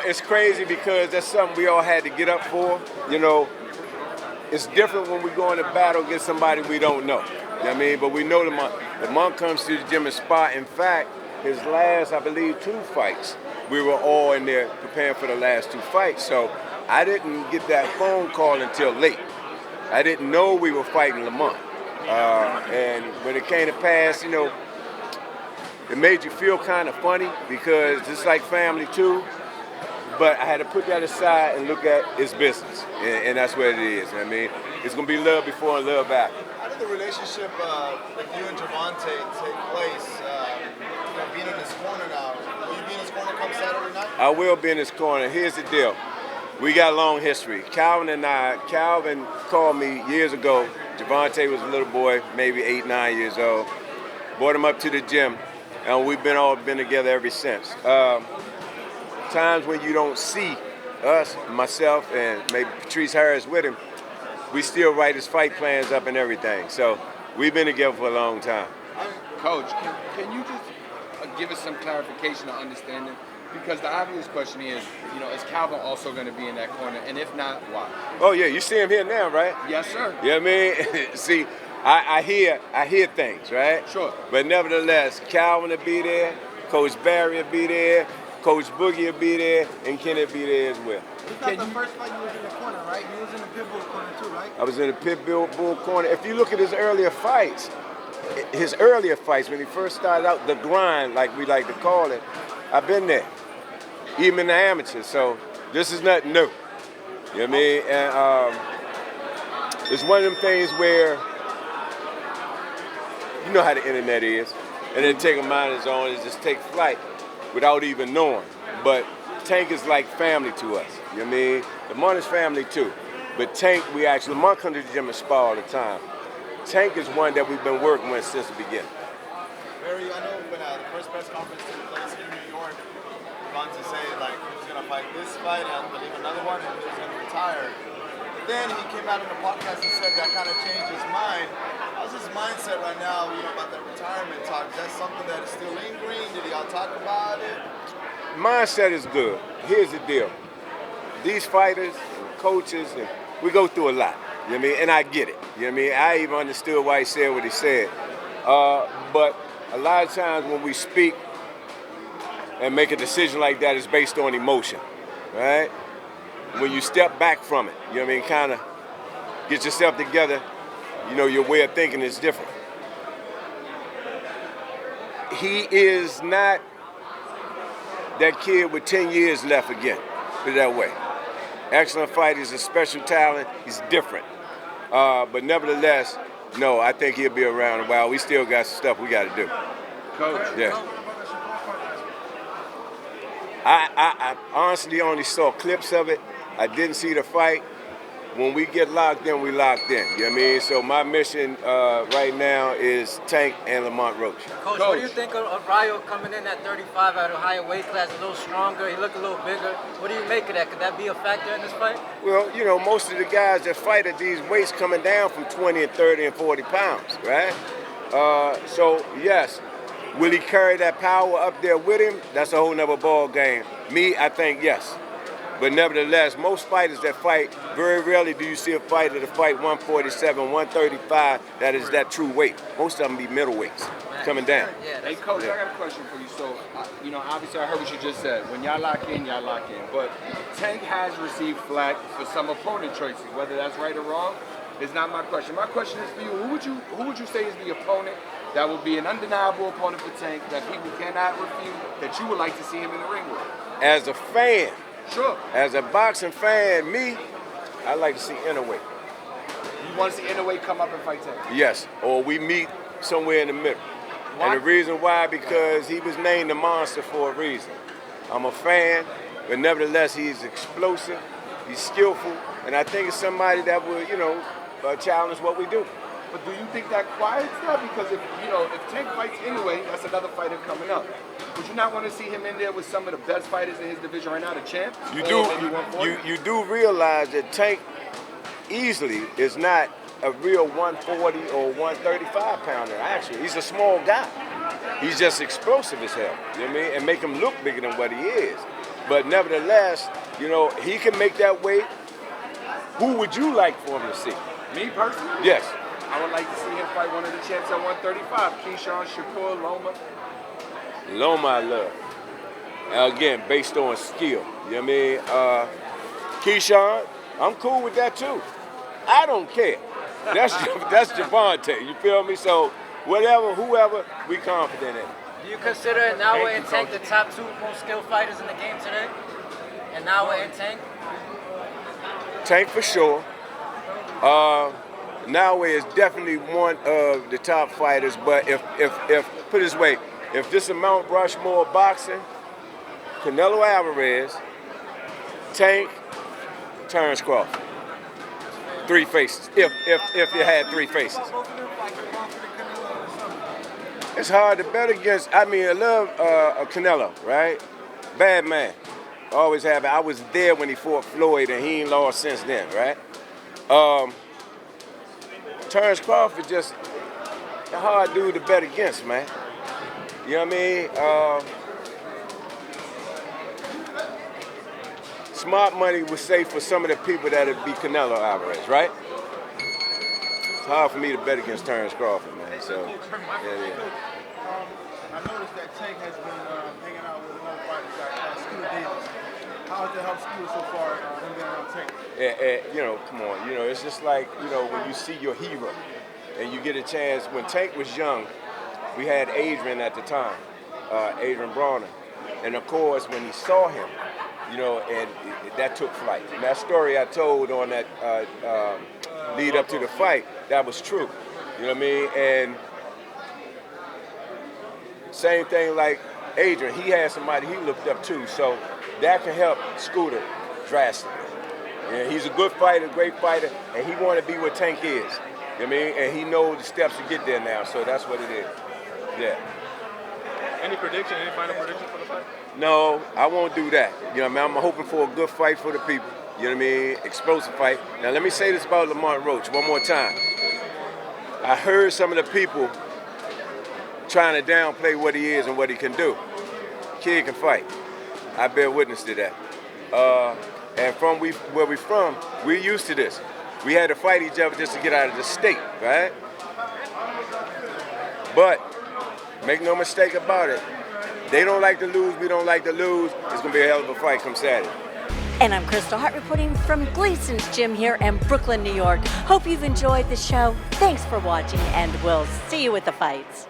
it's crazy because that's something we all had to get up for. You know, it's different when we go into battle against somebody we don't know. You know what I mean? But we know Lamont. Lamont comes to the gym and spot. In fact, his last, I believe, 2 fights, we were all in there preparing for the last 2 fights. So I didn't get that phone call until late. I didn't know we were fighting Lamont. And when it came to pass, you know, it made you feel kind of funny because it's like family too. But I had to put that aside and look at its business, and that's what it is. I mean, it's gonna be love before and love after. How did the relationship with you and Gervonta take place? You know, being in his corner now, will you be in his corner come Saturday night? I will be in his corner. Here's the deal: we got a long history. Calvin called me years ago. Gervonta was a little boy, maybe 8, 9 years old. Brought him up to the gym, and we've all been together ever since. Times when you don't see us, myself, and maybe Patrice Harris with him, we still write his fight plans up and everything. So we've been together for a long time. Coach, can you just give us some clarification or understanding? Because the obvious question is, you know, is Calvin also going to be in that corner? And if not, why? Oh yeah, you see him here now, right? Yes, sir. You know what I mean? See, I hear things, right? Sure. But nevertheless, Calvin will be there, Coach Barry will be there, Coach Boogie will be there, and Kenny will be there as well. The first fight you was in the corner, right? You was in the pit bull corner too, right? I was in the pit bull corner. If you look at his earlier fights, when he first started out, the grind, like we like to call it, I've been there, even in the amateurs. So this is nothing new. You know what I mean? And it's one of them things where you know how the internet is, and then take a mind of his own and just take flight without even knowing. But Tank is like family to us. You know what I mean? Lamont is family too. But Tank, Lamont comes to the gym and spar all the time. Tank is one that we've been working with since the beginning. Barry, I know when the first press conference took place in New York, Gervonta said like he was gonna fight this fight and I believe another one and he was gonna retire. Then he came out in the podcast and said that kind of changed his mind. How's his mindset right now, you know, about that retirement talk? Is that something that is still lingering? Did y'all talk about it? Mindset is good. Here's the deal. These fighters and coaches, and we go through a lot. You know what I mean? And I get it. You know what I mean? I even understood why he said what he said. But a lot of times when we speak and make a decision like that, it's based on emotion, right? When you step back from it, you know what I mean, kind of get yourself together, you know, your way of thinking is different. He is not that kid with 10 years left again, put it that way. Excellent fighter, he's a special talent, he's different. But nevertheless, no, I think he'll be around a while. We still got some stuff we got to do. Coach. Yeah. I honestly only saw clips of it. I didn't see the fight. When we get locked in, we locked in. You know what I mean? So my mission right now is Tank and Lamont Roach. Coach, what do you think of Rayo coming in at 35 at a higher weight class, a little stronger, he looked a little bigger? What do you make of that? Could that be a factor in this fight? Well, you know, most of the guys that fight at these weights coming down from 20 and 30 and 40 pounds, right? So, yes. Will he carry that power up there with him? That's a whole nother ball game. Me, I think yes. But nevertheless, most fighters that fight, very rarely do you see a fighter that fight 147, 135, that is that true weight. Most of them be middleweights coming down. Hey, Coach, I got a question for you. So, you know, obviously I heard what you just said. When y'all lock in, y'all lock in. But Tank has received flack for some opponent choices. Whether that's right or wrong is not my question. My question is for you. Who would you say is the opponent that would be an undeniable opponent for Tank that people cannot refute, that you would like to see him in the ring with? As a fan, sure. As a boxing fan, I like to see Inouye. You want to see Inouye come up and fight Tank? Yes, or we meet somewhere in the middle. Why? And the reason why, because he was named the monster for a reason. I'm a fan, but nevertheless, he's explosive, he's skillful, and I think it's somebody that will, you know, challenge what we do. But do you think that quiets that? Because if Tank fights Inouye, that's another fighter coming up. Would you not want to see him in there with some of the best fighters in his division right now, the champ? You do realize that Tank easily is not a real 140 or 135 pounder. Actually, he's a small guy. He's just explosive as hell. You know what I mean? And make him look bigger than what he is. But nevertheless, you know, he can make that weight. Who would you like for him to see? Me personally? Yes. I would like to see him fight one of the champs at 135. Keyshawn, Shakur, Loma. Loma I love. Again, based on skill. You know what I mean? Keyshawn, I'm cool with that too. I don't care. That's Gervonta. You feel me? So whatever, whoever, we confident in. Do you consider Nawa and Tank the top 2 most skilled fighters in the game today? And Nawa and Tank? Tank for sure. Nawa is definitely one of the top fighters, but if put it this way, if this is Mount Rushmore boxing, Canelo Alvarez, Tank, Terrence Crawford. 3 faces. If you had 3 faces. It's hard to bet against. I mean, I love Canelo, right? Bad man. Always have it. I was there when he fought Floyd, and he ain't lost since then, right? Terrence Crawford just a hard dude to bet against, man. You know what I mean? Smart money would say for some of the people that would be Canelo Alvarez, right? It's hard for me to bet against Terrence Crawford, man. So, yeah. I noticed that Tank has been hanging out with another fighter, Scooter Davis. How has that helped Scooter so far in being around Tank? You know, come on. You know, it's just like, you know, when you see your hero and you get a chance. When Tank was young, we had Adrian at the time, Adrian Brawner. And of course, when he saw him, you know, and that took flight. And that story I told on that lead up to the fight, that was true. You know what I mean? And same thing like Adrian, he had somebody he looked up to, so that can help Scooter drastically. And he's a good fighter, great fighter, and he want to be where Tank is. You know what I mean? And he knows the steps to get there now, so that's what it is. Yeah. Any prediction, any final prediction for the fight? No, I won't do that. You know what I mean? I'm hoping for a good fight for the people. You know what I mean? Explosive fight. Now let me say this about Lamont Roach one more time. I heard some of the people trying to downplay what he is and what he can do. Kid can fight. I bear witness to that. And from where we from, we're used to this. We had to fight each other just to get out of the state, right? But make no mistake about it. They don't like to lose, we don't like to lose. It's gonna be a hell of a fight come Saturday. And I'm Kristal, Hart reporting from Gleason's Gym here in Brooklyn, New York. Hope you've enjoyed the show. Thanks for watching, and we'll see you at the fights.